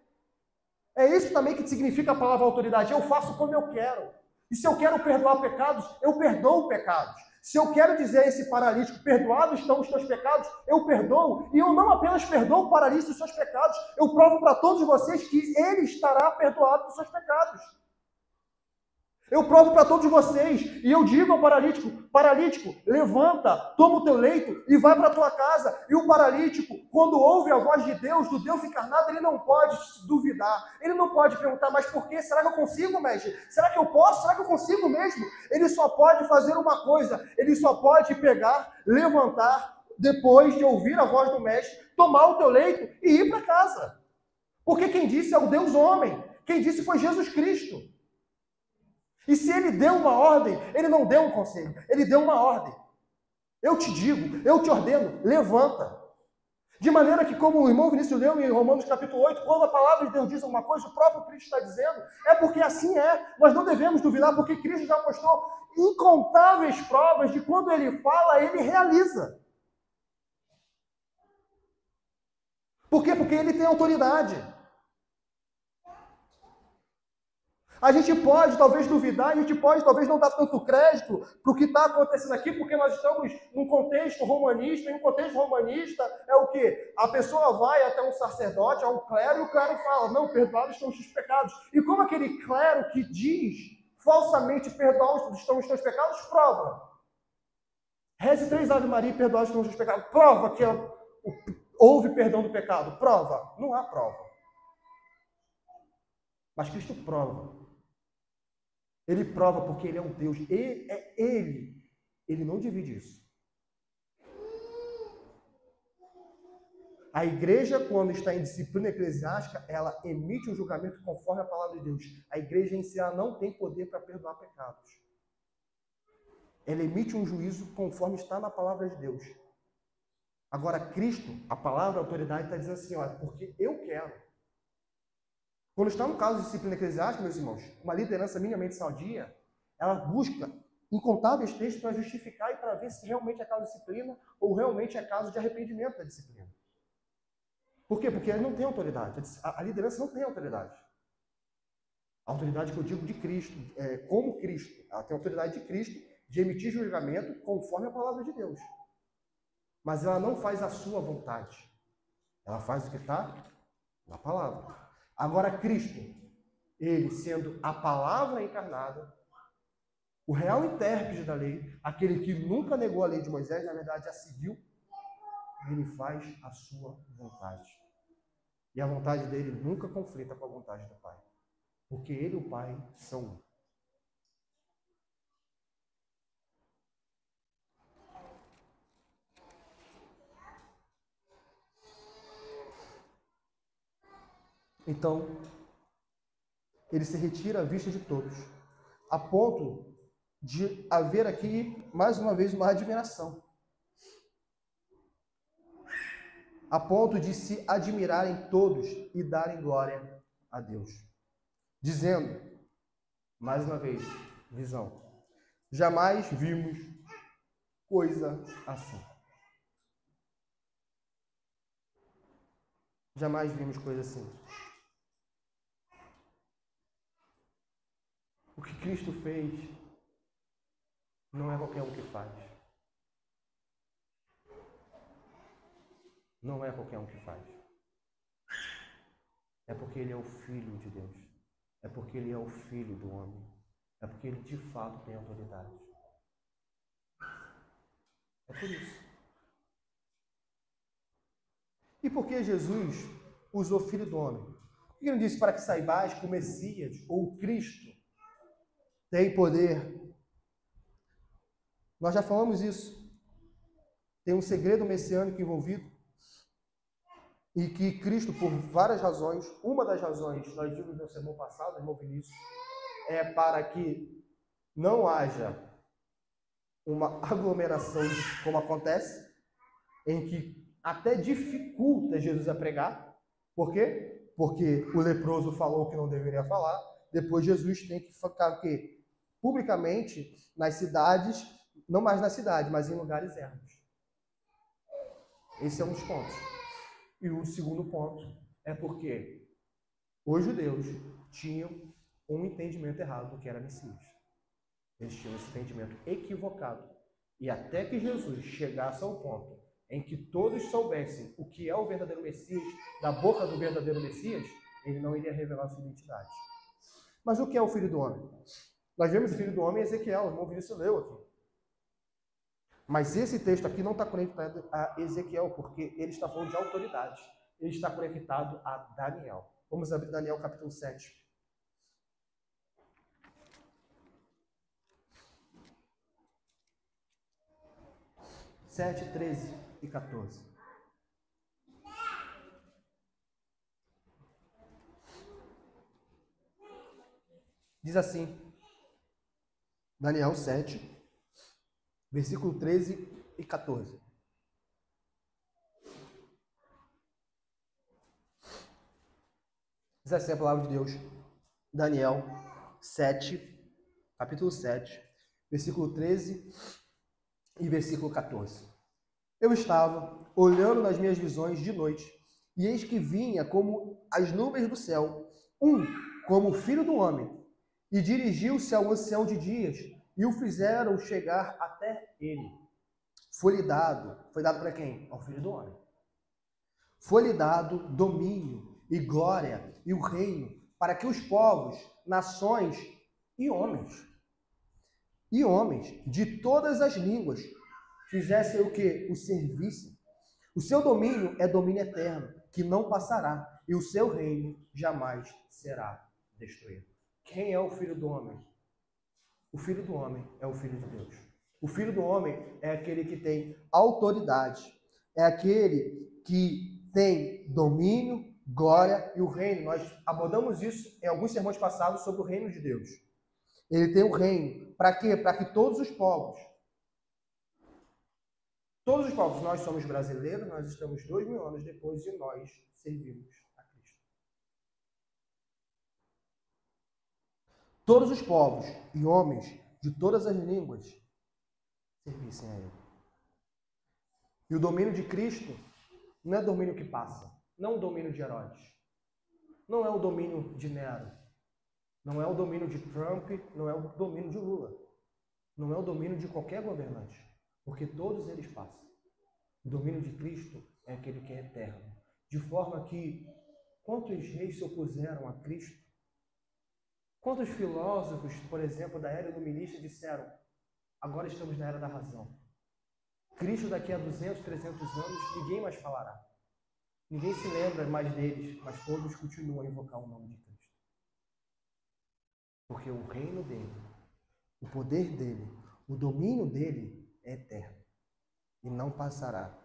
É isso também que significa a palavra autoridade. Eu faço como eu quero. E se eu quero perdoar pecados, eu perdoo pecados. Se eu quero dizer a esse paralítico, perdoados estão os teus pecados, eu perdoo. E eu não apenas perdoo o paralítico dos seus pecados, eu provo para todos vocês que ele estará perdoado dos seus pecados. Eu provo para todos vocês, e eu digo ao paralítico, paralítico, levanta, toma o teu leito e vai para a tua casa. E o paralítico, quando ouve a voz de Deus, do Deus encarnado, ele não pode duvidar, ele não pode perguntar, mas por quê? Será que eu consigo, mestre? Será que eu posso? Será que eu consigo mesmo? Ele só pode fazer uma coisa, ele só pode pegar, levantar, depois de ouvir a voz do mestre, tomar o teu leito e ir para casa. Porque quem disse é o Deus homem, quem disse foi Jesus Cristo. E se ele deu uma ordem, ele não deu um conselho, ele deu uma ordem. Eu te digo, eu te ordeno, levanta. De maneira que, como o irmão Vinícius leu em Romanos capítulo 8, quando a palavra de Deus diz alguma coisa, o próprio Cristo está dizendo, é porque assim é. Nós não devemos duvidar, porque Cristo já mostrou incontáveis provas de quando ele fala, ele realiza. Por quê? Porque ele tem autoridade. A gente pode talvez duvidar, a gente pode talvez não dar tanto crédito para o que está acontecendo aqui, porque nós estamos num contexto romanista, e um contexto romanista é o quê? A pessoa vai até um sacerdote, a um clero, e o clero fala, não, perdoados estão os teus pecados. E como aquele clero que diz falsamente perdoados estão os teus pecados, prova. Reze 3 Ave Maria e perdoados estão os teus pecados. Prova que houve perdão do pecado. Prova. Não há prova. Mas Cristo prova. Ele prova porque ele é um Deus. Ele não divide isso. A igreja, quando está em disciplina eclesiástica, ela emite um julgamento conforme a palavra de Deus. A igreja em si ela não tem poder para perdoar pecados. Ela emite um juízo conforme está na palavra de Deus. Agora, Cristo, a palavra, a autoridade, está dizendo assim, olha, porque eu quero. Quando está no caso de disciplina eclesiástica, meus irmãos, uma liderança minimamente sadia, ela busca incontáveis textos para justificar e para ver se realmente é caso de disciplina ou realmente é caso de arrependimento da disciplina. Por quê? Porque ele não tem autoridade. A liderança não tem autoridade. A autoridade que eu digo de Cristo, como Cristo. Ela tem a autoridade de Cristo de emitir julgamento conforme a palavra de Deus. Mas ela não faz a sua vontade. Ela faz o que está na palavra. Agora, Cristo, ele sendo a palavra encarnada, o real intérprete da lei, aquele que nunca negou a lei de Moisés, na verdade a seguiu, ele faz a sua vontade. E a vontade dele nunca conflita com a vontade do Pai. Porque ele e o Pai são um. Então, ele se retira à vista de todos, a ponto de haver aqui, mais uma vez, uma admiração. A ponto de se admirarem todos e darem glória a Deus. Dizendo, mais uma vez, visão, jamais vimos coisa assim. Jamais vimos coisa assim. O que Cristo fez não é qualquer um que faz. Não é qualquer um que faz. É porque ele é o Filho de Deus. É porque ele é o Filho do homem. É porque ele de fato tem autoridade. É por isso. E por que Jesus usou Filho do homem? Por que ele não disse para que saibais que o Messias ou o Cristo tem poder? Nós já falamos isso. Tem um segredo messiânico envolvido. E que Cristo, por várias razões, uma das razões, nós vimos no sermão passado, irmão Vinícius, é para que não haja uma aglomeração, como acontece, em que até dificulta Jesus a pregar. Por quê? Porque o leproso falou o que não deveria falar. Depois Jesus tem que ficar o quê? Publicamente nas cidades, não mais na cidade, mas em lugares ermos. Esse é um dos pontos. E o segundo ponto é porque os judeus tinham um entendimento errado do que era Messias. Eles tinham esse entendimento equivocado. E até que Jesus chegasse ao ponto em que todos soubessem o que é o verdadeiro Messias, da boca do verdadeiro Messias, ele não iria revelar sua identidade. Mas o que é o Filho do Homem? Nós vemos o Filho do Homem em Ezequiel, o irmão Vinícius leu aqui. Mas esse texto aqui não está conectado a Ezequiel, porque ele está falando de autoridade. Ele está conectado a Daniel. Vamos abrir Daniel capítulo 7. 7, 13 e 14. Diz assim, Daniel 7, versículo 13 e 14. Diz assim a palavra de Deus, Daniel 7, capítulo 7, versículo 13 e versículo 14. Eu estava olhando nas minhas visões de noite, e eis que vinha como as nuvens do céu, como o filho do homem, e dirigiu-se ao ancião de dias, e o fizeram chegar até ele. Foi dado para quem? Ao filho do homem. Foi-lhe dado domínio e glória e o reino, para que os povos, nações e homens de todas as línguas fizessem o que? O serviço. O seu domínio é domínio eterno, que não passará, e o seu reino jamais será destruído. Quem é o Filho do Homem? O Filho do Homem é o Filho de Deus. O Filho do Homem é aquele que tem autoridade, é aquele que tem domínio, glória e o reino. Nós abordamos isso em alguns sermões passados sobre o reino de Deus. Ele tem o reino. Para quê? Para que todos os povos, nós somos brasileiros, nós estamos 2000 anos depois e nós servimos a Cristo. Todos os povos e homens de todas as línguas servissem a Ele. E o domínio de Cristo não é domínio que passa, não é o domínio de Herodes, não é o domínio de Nero, não é o domínio de Trump, não é o domínio de Lula, não é o domínio de qualquer governante, porque todos eles passam. O domínio de Cristo é aquele que é eterno, de forma que quantos reis se opuseram a Cristo? Quantos filósofos, por exemplo, da era iluminista disseram: agora estamos na era da razão. Cristo daqui a 200, 300 anos, ninguém mais falará. Ninguém se lembra mais deles, mas todos continuam a invocar o nome de Cristo. Porque o reino dele, o poder dele, o domínio dele é eterno e não passará.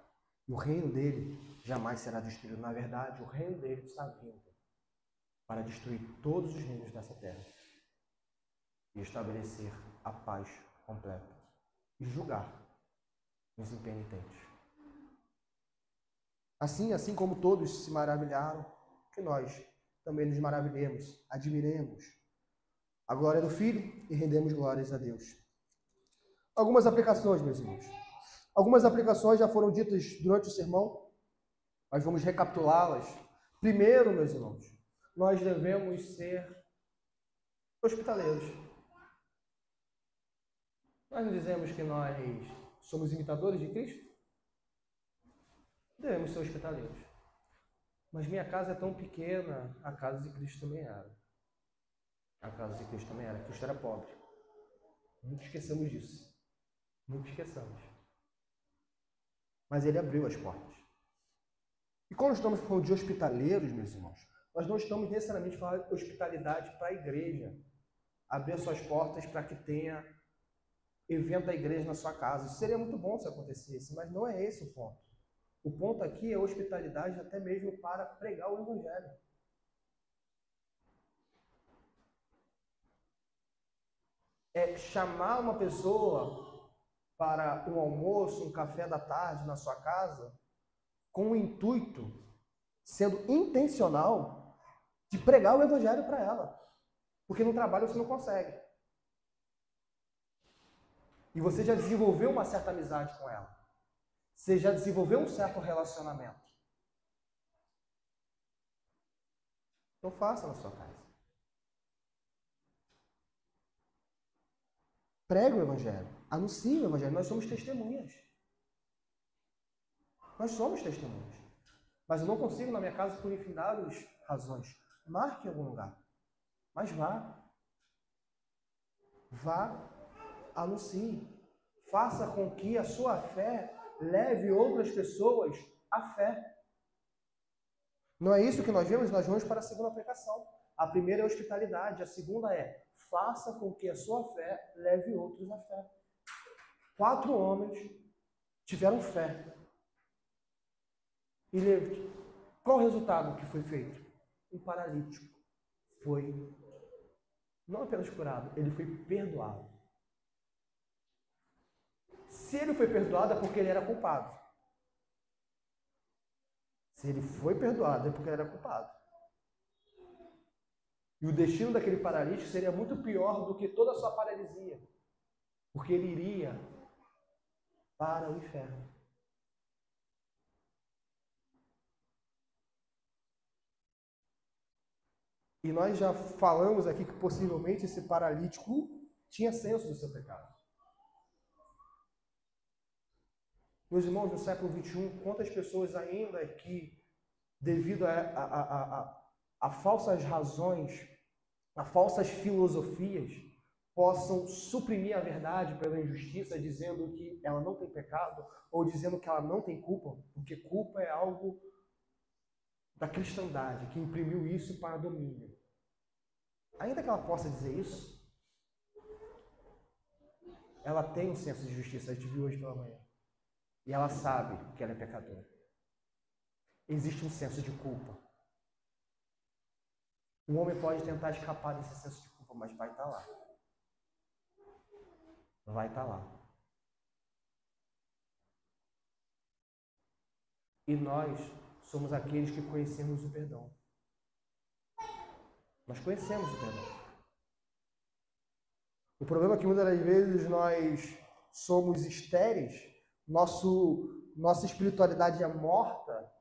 E o reino dele jamais será destruído. Na verdade, o reino dele está vindo para destruir todos os reinos dessa terra e estabelecer a paz completa e julgar os impenitentes. Assim como todos se maravilharam, que nós também nos maravilhemos, admiremos a glória do Filho e rendemos glórias a Deus. Algumas aplicações, meus irmãos. Algumas aplicações já foram ditas durante o sermão, mas vamos recapitulá-las. Primeiro, meus irmãos, nós devemos ser hospitaleiros. Nós não dizemos que nós somos imitadores de Cristo? Devemos ser hospitaleiros. Mas minha casa é tão pequena, a casa de Cristo também era. A casa de Cristo também era. Cristo era pobre. Nunca esqueçamos disso. Nunca esqueçamos. Mas ele abriu as portas. E quando estamos falando de hospitaleiros, meus irmãos, nós não estamos necessariamente falando de hospitalidade para a igreja. Abrir suas portas para que tenha evento da igreja na sua casa. Isso seria muito bom se acontecesse, mas não é esse o ponto. O ponto aqui é hospitalidade até mesmo para pregar o Evangelho. É chamar uma pessoa para um almoço, um café da tarde na sua casa, com o intuito, sendo intencional, de pregar o Evangelho para ela. Porque no trabalho você não consegue. E você já desenvolveu uma certa amizade com ela. Você já desenvolveu um certo relacionamento. Então faça na sua casa. Pregue o Evangelho. Anuncie o Evangelho. Nós somos testemunhas. Nós somos testemunhas. Mas eu não consigo na minha casa por infindáveis razões. Marque em algum lugar. Mas vá. vá, anuncie. Faça com que a sua fé leve outras pessoas à fé. Não é isso que nós vemos? Nós vamos para a segunda aplicação. A primeira é a hospitalidade, a segunda é faça com que a sua fé leve outros à fé. 4 homens tiveram fé. E qual o resultado que foi feito? Um paralítico foi não apenas curado, ele foi perdoado. Se ele foi perdoado é porque ele era culpado. Se ele foi perdoado é porque ele era culpado. E o destino daquele paralítico seria muito pior do que toda a sua paralisia. Porque ele iria para o inferno. E nós já falamos aqui que possivelmente esse paralítico tinha senso do seu pecado. Meus irmãos, no século XXI, quantas pessoas ainda que, devido a falsas razões, a falsas filosofias, possam suprimir a verdade pela injustiça, dizendo que ela não tem pecado, ou dizendo que ela não tem culpa, porque culpa é algo da cristandade, que imprimiu isso para domínio. Ainda que ela possa dizer isso, ela tem um senso de justiça, a gente viu hoje pela manhã. E ela sabe que ela é pecadora. Existe um senso de culpa. O homem pode tentar escapar desse senso de culpa, mas vai estar lá. Vai estar lá. E nós somos aqueles que conhecemos o perdão. Nós conhecemos o perdão. O problema é que muitas das vezes nós somos estéreis, nossa espiritualidade é morta,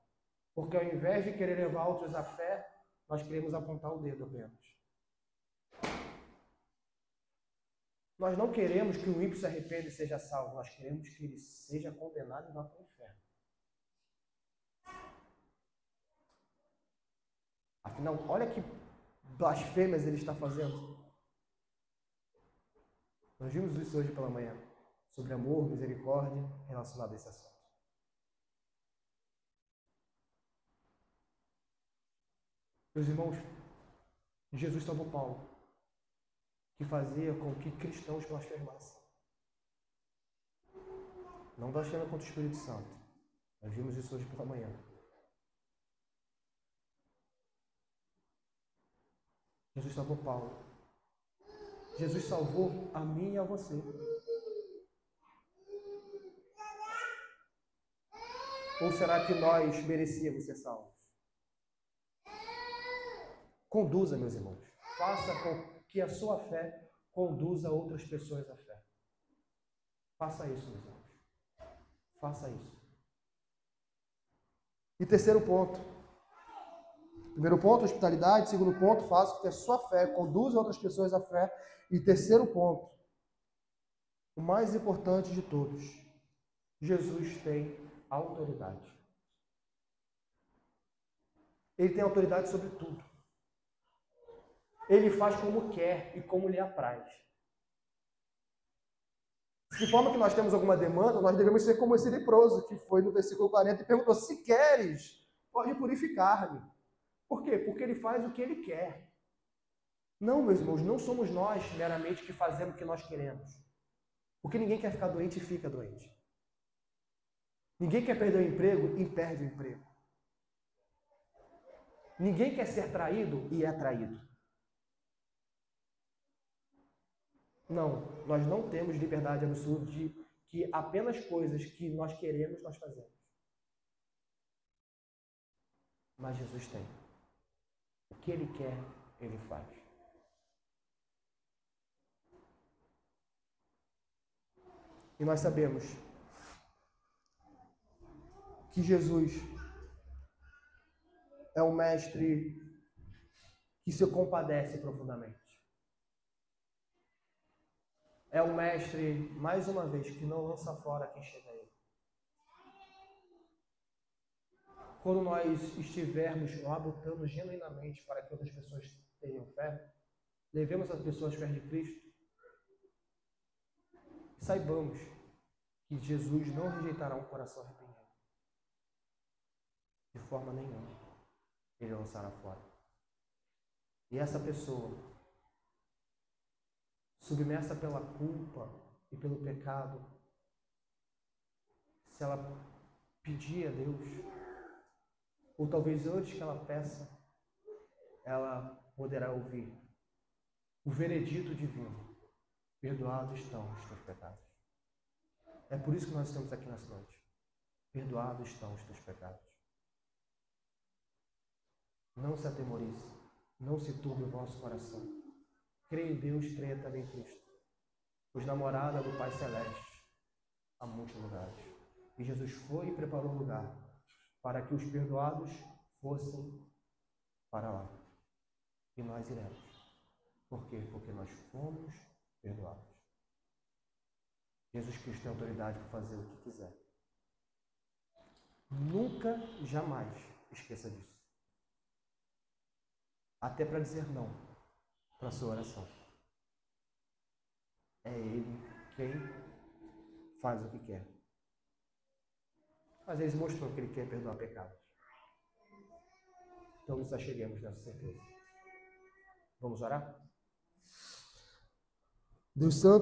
porque ao invés de querer levar outros à fé, nós queremos apontar o dedo apenas. Nós não queremos que o ímpio se arrependa e seja salvo, nós queremos que ele seja condenado e vá para o inferno. Afinal, olha que blasfêmias ele está fazendo. Nós vimos isso hoje pela manhã, sobre amor, misericórdia, relacionado a esse assunto. Meus irmãos, Jesus salvou Paulo, que fazia com que cristãos blasfemassem. Não blasfema contra o Espírito Santo. Nós vimos isso hoje pela manhã. Jesus salvou Paulo. Jesus salvou a mim e a você. Ou será que nós merecíamos ser salvos? Conduza, meus irmãos. Faça com que a sua fé conduza outras pessoas à fé. Faça isso, meus irmãos. Faça isso. E terceiro ponto. Primeiro ponto, hospitalidade. Segundo ponto, faça com que a sua fé conduza outras pessoas à fé. E terceiro ponto, o mais importante de todos, Jesus tem autoridade. Ele tem autoridade sobre tudo. Ele faz como quer e como lhe apraz. De forma que nós temos alguma demanda, nós devemos ser como esse leproso que foi no versículo 40 e perguntou: se queres, pode purificar-me. Por quê? Porque ele faz o que ele quer. Não, meus irmãos, não somos nós meramente que fazemos o que nós queremos. Porque ninguém quer ficar doente e fica doente. Ninguém quer perder o emprego e perde o emprego. Ninguém quer ser traído e é traído. Não, nós não temos liberdade absoluta de que apenas coisas que nós queremos, nós fazemos. Mas Jesus tem. O que Ele quer, Ele faz. E nós sabemos que Jesus é um mestre que se compadece profundamente. É um mestre, mais uma vez, que não lança fora quem chega a ele. Quando nós estivermos labutando genuinamente para que outras pessoas tenham fé, levemos as pessoas perto de Cristo, saibamos que Jesus não rejeitará um coração arrependido. De forma nenhuma. Ele lançará fora. E essa pessoa, submersa pela culpa e pelo pecado, se ela pedir a Deus, ou talvez antes que ela peça, ela poderá ouvir o veredito divino: perdoados estão os teus pecados. É por isso que nós estamos aqui nessa noite. Perdoados estão os teus pecados. Não se atemorize, não se turbe o vosso coração. Creia em Deus, creia também em Cristo. Pois na morada do Pai Celeste há muitos lugares. E Jesus foi e preparou um lugar para que os perdoados fossem para lá. E nós iremos. Por quê? Porque nós fomos perdoados. Jesus Cristo tem autoridade para fazer o que quiser. Nunca, jamais esqueça disso. Até para dizer não para a sua oração. É Ele quem faz o que quer. Às vezes mostrou que Ele quer perdoar pecados. Então nos acheguemos nessa certeza. Vamos orar? Deus Santo,